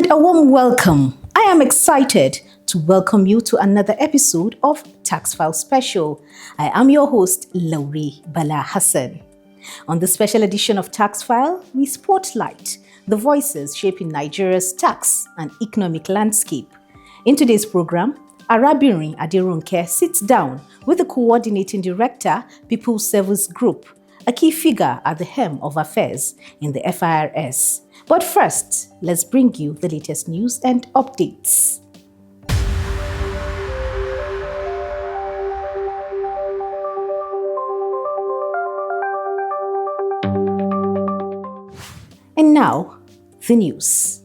And a warm welcome. I am excited to welcome you to another episode of Tax File Special. I am your host, Lauri Bala Hassan. On this special edition of Tax File, we spotlight the voices shaping Nigeria's tax and economic landscape. In today's program, Arabirin Aderonke sits down with the coordinating director, People's Service Group, a key figure at the helm of affairs in the FIRS. But first, let's bring you the latest news and updates. And now, the news.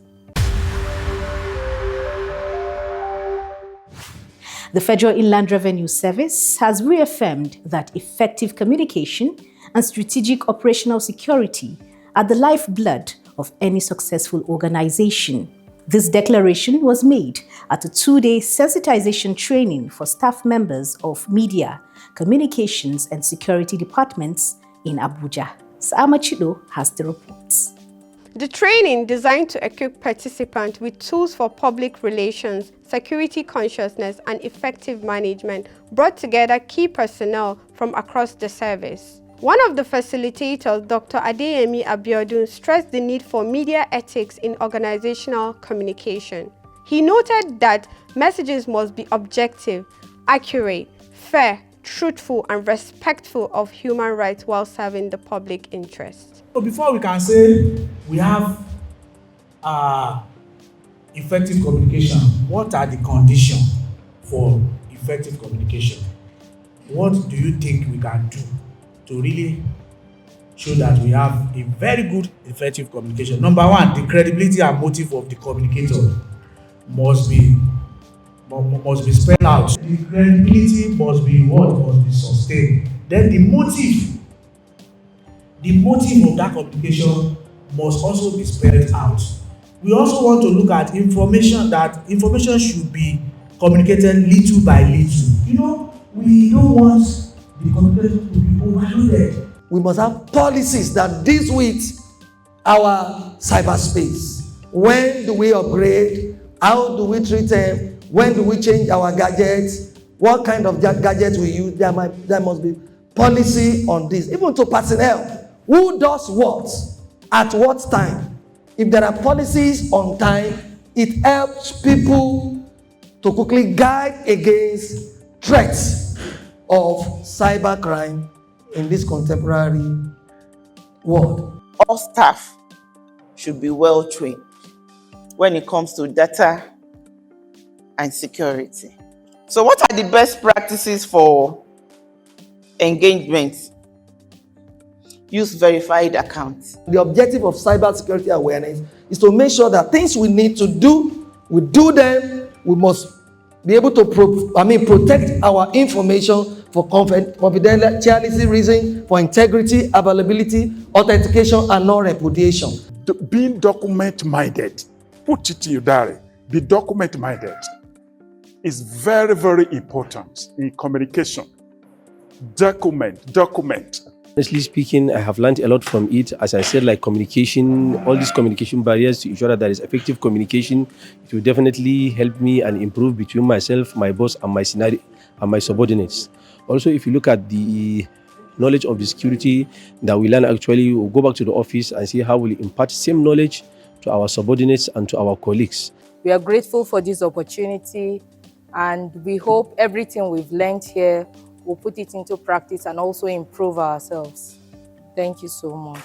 The Federal Inland Revenue Service has reaffirmed that effective communication and strategic operational security are the lifeblood of any successful organization. This declaration was made at a two-day sensitization training for staff members of media, communications and security departments in Abuja. Sama Chido has the reports. The training, designed to equip participants with tools for public relations, security consciousness, and effective management, brought together key personnel from across the service. One of the facilitators, Dr. Adeyemi Abiodun, stressed the need for media ethics in organizational communication. He noted that messages must be objective, accurate, fair, truthful, and respectful of human rights while serving the public interest. So before we can say we have effective communication, what are the conditions for effective communication? What do you think we can do to really show that we have a very good effective communication? Number one, the credibility and motive of the communicator must be spelled out. The credibility must be sustained. Then the motive of that communication must also be spelled out. We also want to look at information should be communicated little by little. We don't want the communication to be overloaded. We must have policies that deal with our cyberspace. When do we upgrade? How do we treat them? When do we change our gadgets? What kind of gadgets we use? There must be policy on this. Even to personnel. Who does what? At what time? If there are policies on time, it helps people to quickly guide against threats of cybercrime in this contemporary world. All staff should be well trained when it comes to data and security. So what are the best practices for engagement? Use verified accounts. The objective of cybersecurity awareness is to make sure that things we need to do, we do them. We must be able to protect our information for confidentiality reasons, for integrity, availability, authentication, and non-repudiation. Being document-minded, put it in your diary. Be document-minded is very, very important in communication. Document. Honestly speaking, I have learned a lot from it. As I said, like communication, all these communication barriers, to ensure that there is effective communication, it will definitely help me and improve between myself, my boss, and my subordinates. Also, if you look at the knowledge of the security that we learn, actually, we'll go back to the office and see how we impart same knowledge to our subordinates and to our colleagues. We are grateful for this opportunity, and we hope everything we've learned here we'll put it into practice and also improve ourselves. Thank you so much.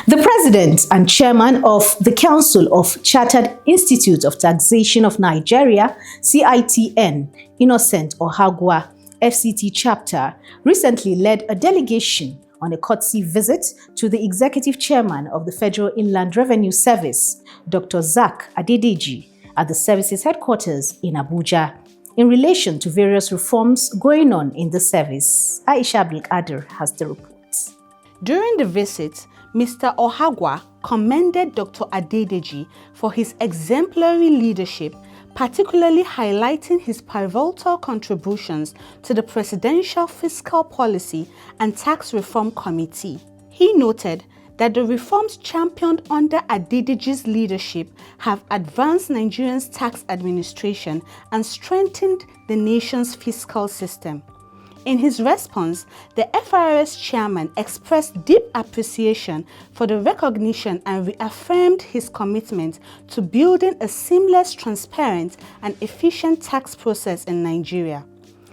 The president and chairman of the Council of Chartered Institute of Taxation of Nigeria, CITN, Innocent Ohagwa, FCT chapter, recently led a delegation on a courtesy visit to the executive chairman of the Federal Inland Revenue Service, Dr. Zak Adedeji, at the service's headquarters in Abuja, in relation to various reforms going on in the service. Aisha Abdulkadir has the reports. During the visit, Mr. Ohagwa commended Dr. Adedeji for his exemplary leadership, particularly highlighting his pivotal contributions to the Presidential Fiscal Policy and Tax Reform Committee. He noted that the reforms championed under Adedeji's leadership have advanced Nigeria's tax administration and strengthened the nation's fiscal system. In his response, the FIRS chairman expressed deep appreciation for the recognition and reaffirmed his commitment to building a seamless, transparent, and efficient tax process in Nigeria.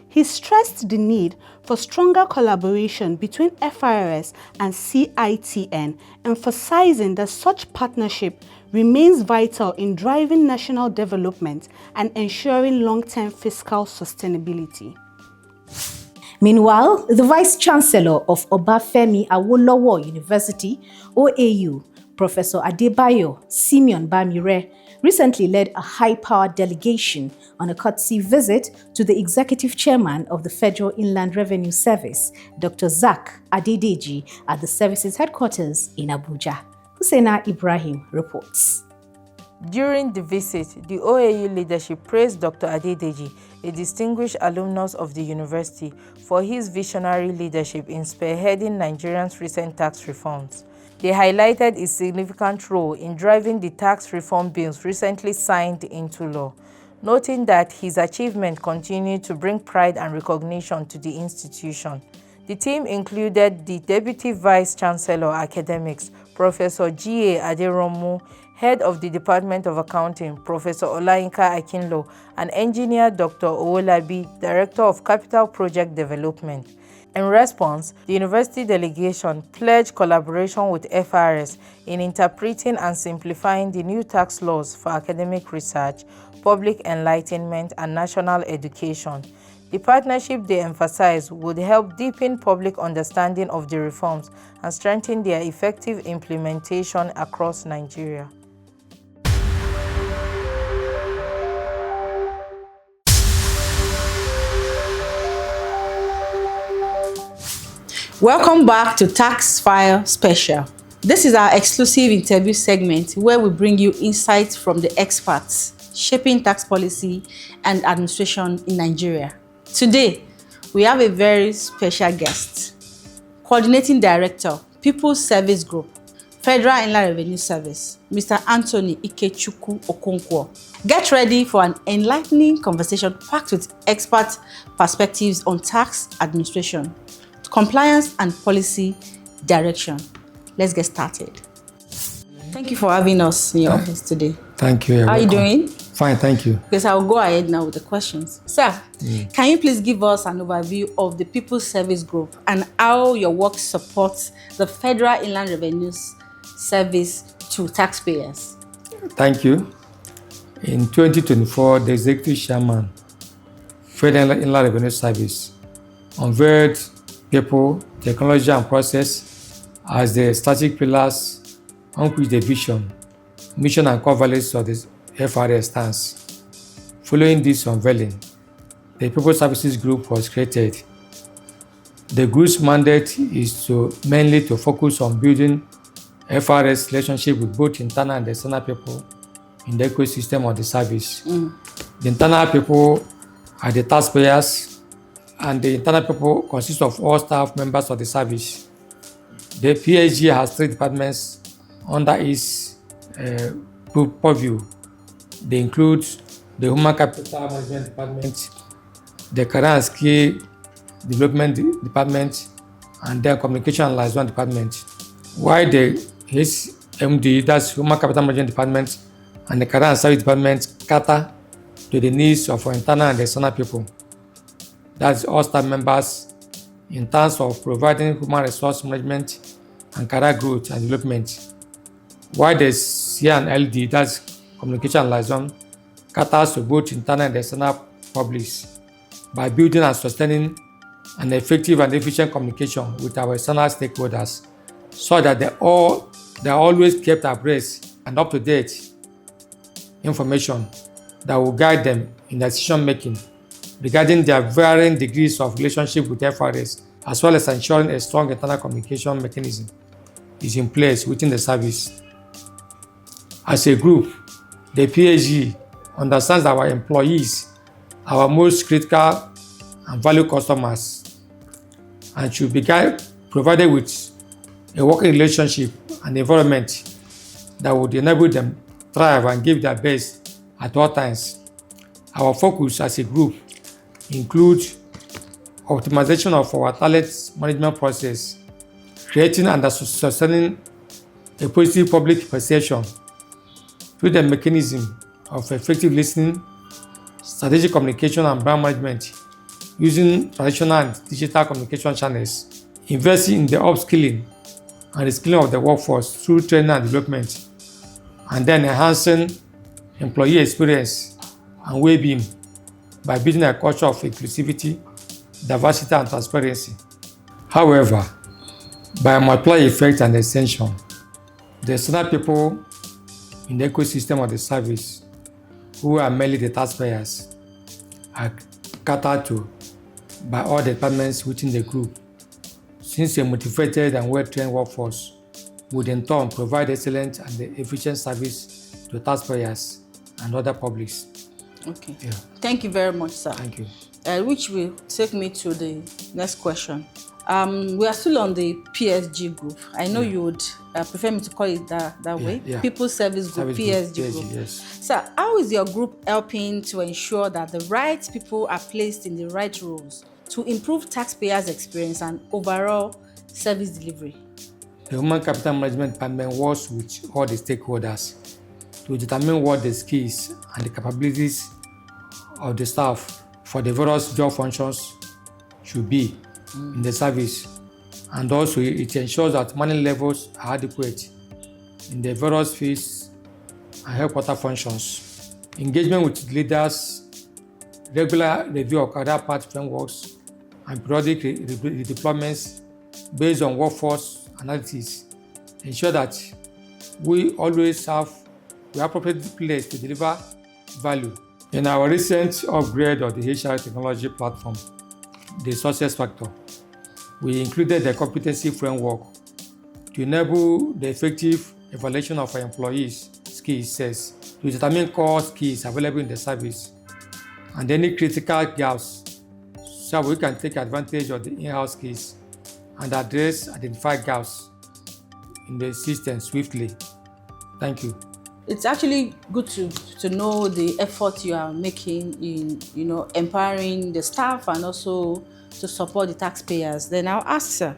He stressed the need for stronger collaboration between FIRS and CITN, emphasizing that such partnership remains vital in driving national development and ensuring long-term fiscal sustainability. Meanwhile, the Vice Chancellor of Obafemi Awolowo University, OAU, Professor Adebayo Simeon Bamire, recently led a high-powered delegation on a courtesy visit to the Executive Chairman of the Federal Inland Revenue Service, Dr. Zak Adedeji, at the service's headquarters in Abuja. Hussaina Ibrahim reports. During the visit, the OAU leadership praised Dr. Adedeji, a distinguished alumnus of the university, for his visionary leadership in spearheading Nigeria's recent tax reforms. They highlighted his significant role in driving the tax reform bills recently signed into law, noting that his achievement continued to bring pride and recognition to the institution. The team included the Deputy Vice Chancellor Academics, Professor G.A. Aderomu, Head of the Department of Accounting, Professor Olayinka Akinlo, and Engineer Dr. Owolabi, Director of Capital Project Development. In response, the university delegation pledged collaboration with FIRS in interpreting and simplifying the new tax laws for academic research, public enlightenment, and national education. The partnership, they emphasized, would help deepen public understanding of the reforms and strengthen their effective implementation across Nigeria. Welcome back to Tax File Special. This is our exclusive interview segment where we bring you insights from the experts shaping tax policy and administration in Nigeria. Today, we have a very special guest, Coordinating Director, People's Service Group, Federal Inland Revenue Service, Mr. Anthony Ikechukwu Okonkwo. Get ready for an enlightening conversation packed with expert perspectives on tax administration, compliance, and policy direction. Let's get started. Thank you for having us in your office today. Thank you. How are you doing? Fine, thank you. Because I'll go ahead now with the questions. Sir, can you please give us an overview of the People's Service Group and how your work supports the Federal Inland Revenue Service to taxpayers? Thank you. In 2024, the Executive Chairman, Federal Inland Revenue Service, unveiled people, technology, and process as the strategic pillars on which the vision, mission, and core values of the FRS stands. Following this unveiling, the People Services Group was created. The group's mandate is mainly to focus on building FRS relationship with both internal and external people in the ecosystem of the service. The internal people are the taxpayers, and the internal people consist of all staff members of the service. The PSG has 3 departments under its purview. They include the Human Capital Management Department, the Career and Skill Development Department, and then Communication and Liaison Department. While the HMD, that's Human Capital Management Department, and the Career and Service Department cater to the needs of our internal and external people. That's all staff members in terms of providing human resource management and career growth and development. While the C&LD, that's Communication and Liaison, caters to both internal and external publics by building and sustaining an effective and efficient communication with our external stakeholders so that they are always kept abreast and up-to-date information that will guide them in their decision-making regarding their varying degrees of relationship with FRS, as well as ensuring a strong internal communication mechanism is in place within the service. As a group, the PSG understands that our employees are our most critical and valued customers and should be provided with a working relationship an environment that would enable them thrive and give their best at all times. Our focus as a group includes optimization of our talent management process, creating and sustaining a positive public perception through the mechanism of effective listening, strategic communication, and brand management using traditional and digital communication channels, investing in the upskilling and reskilling of the workforce through training and development, and then enhancing employee experience and well-being by building a culture of inclusivity, diversity, and transparency. However, by multiplier effect and extension, the external people in the ecosystem of the service, who are mainly the taxpayers, are catered to by all departments within the group, since a motivated and well-trained workforce would in turn provide excellent and efficient service to taxpayers and other publics. Okay. Yeah. Thank you very much, sir. Thank you. Which will take me to the next question. We are still on the PSG group. I know you would prefer me to call it that way. Yeah. People Service Group, PSG group. Yes. Sir, how is your group helping to ensure that the right people are placed in the right roles to improve taxpayers' experience and overall service delivery? The Human Capital Management Department works with all the stakeholders to determine what the skills and the capabilities of the staff for the various job functions should be in the service, and also it ensures that money levels are adequate in the various fields and headquarter functions. Engagement with leaders, regular review of career path frameworks, and periodic redeployments based on workforce analysis ensure that we always have the appropriate place to deliver value. In our recent upgrade of the HR technology platform, the Success Factor, we included the competency framework to enable the effective evaluation of our employees' skill sets to determine core skills available in the service and any critical gaps so we can take advantage of the in-house skills and address identified gaps in the system swiftly. Thank you. It's actually good to know the effort you are making in empowering the staff and also to support the taxpayers. Then I'll ask, sir,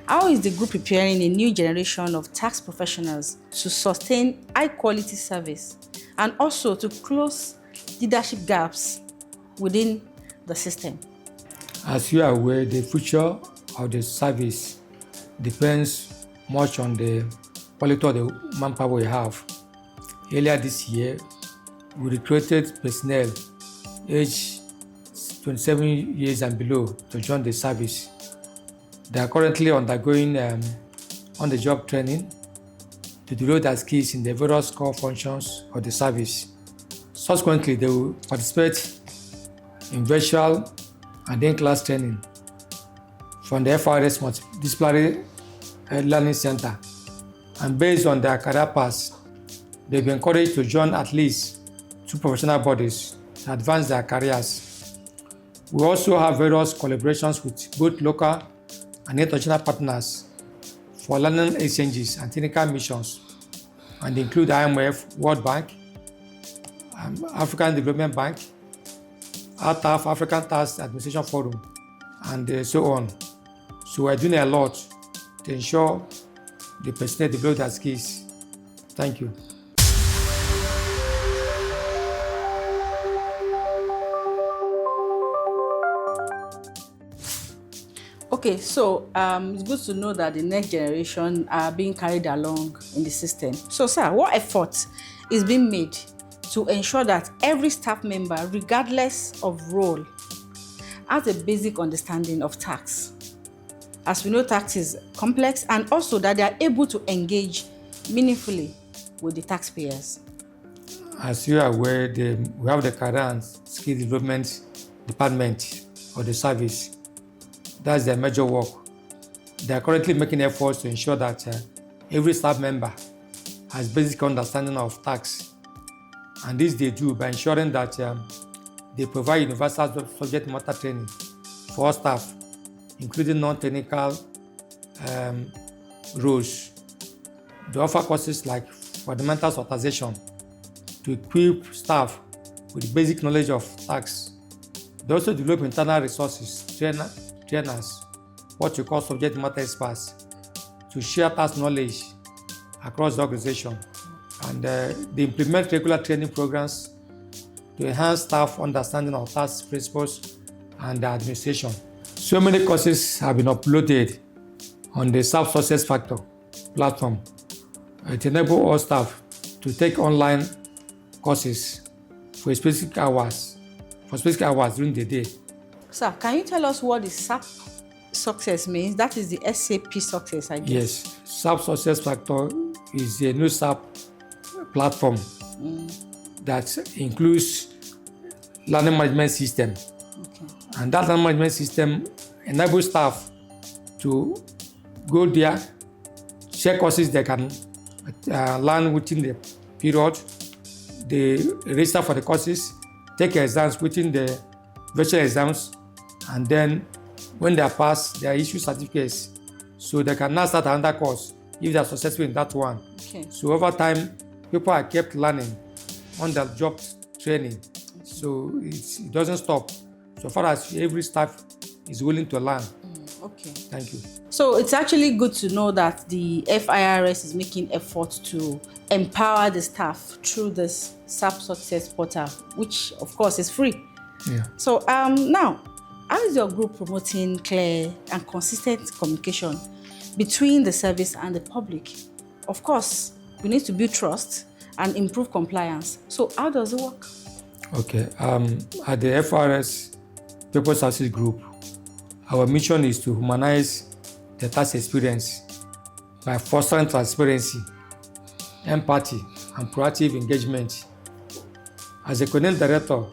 how is the group preparing a new generation of tax professionals to sustain high quality service and also to close leadership gaps within the system? As you are aware, the future of the service depends much on the quality of the manpower we have. Earlier this year, we recruited personnel aged 27 years and below to join the service. They are currently undergoing on-the-job training to develop their skills in the various core functions of the service. Subsequently, they will participate in virtual and in-class training from the FRS Multidisciplinary Learning Center. And based on their career paths, they've been encouraged to join at least 2 professional bodies to advance their careers. We also have various collaborations with both local and international partners for learning exchanges and technical missions, and include IMF, World Bank, African Development Bank, ATAF, African Tax Administration Forum, and so on. So we're doing a lot to ensure the personnel develop their skills. Thank you. Okay, so it's good to know that the next generation are being carried along in the system. So, sir, what effort is being made to ensure that every staff member, regardless of role, has a basic understanding of tax? As we know, tax is complex, and also that they are able to engage meaningfully with the taxpayers. As you are aware, we have the Career and Skill Development Department of the service. That's their major work. They are currently making efforts to ensure that every staff member has basic understanding of tax. And this they do by ensuring that they provide universal subject matter training for all staff, including non-technical roles. They offer courses like fundamentals of taxation to equip staff with the basic knowledge of tax. They also develop internal resources, trainers, what you call subject matter experts, to share tax knowledge across the organization. And they implement regular training programs to enhance staff understanding of tax principles and the administration. So many courses have been uploaded on the SAP Success Factor platform. It enables all staff to take online courses for specific hours during the day. Sir, can you tell us what the SAP Success means? That is the SAP Success, I guess. Yes, SAP Success Factor is a new SAP platform that includes learning management system. Okay. And that learning management system enables staff to go there, check courses they can learn within the period. They register for the courses, take exams within the virtual exams, and then when they are passed, they are issued certificates. So they can now start another course if they are successful in that one. Okay. So over time, people are kept learning on the job training. So it doesn't stop so far as every staff is willing to learn. Okay. Thank you. So it's actually good to know that the FIRS is making efforts to empower the staff through this SAP Success portal, which of course is free. Yeah. So now, how is your group promoting clear and consistent communication between the service and the public? Of course, we need to build trust and improve compliance. So how does it work? Okay. At the FIRS People Services Group, our mission is to humanize the tax experience by fostering transparency, empathy, and proactive engagement. As a coordinating director,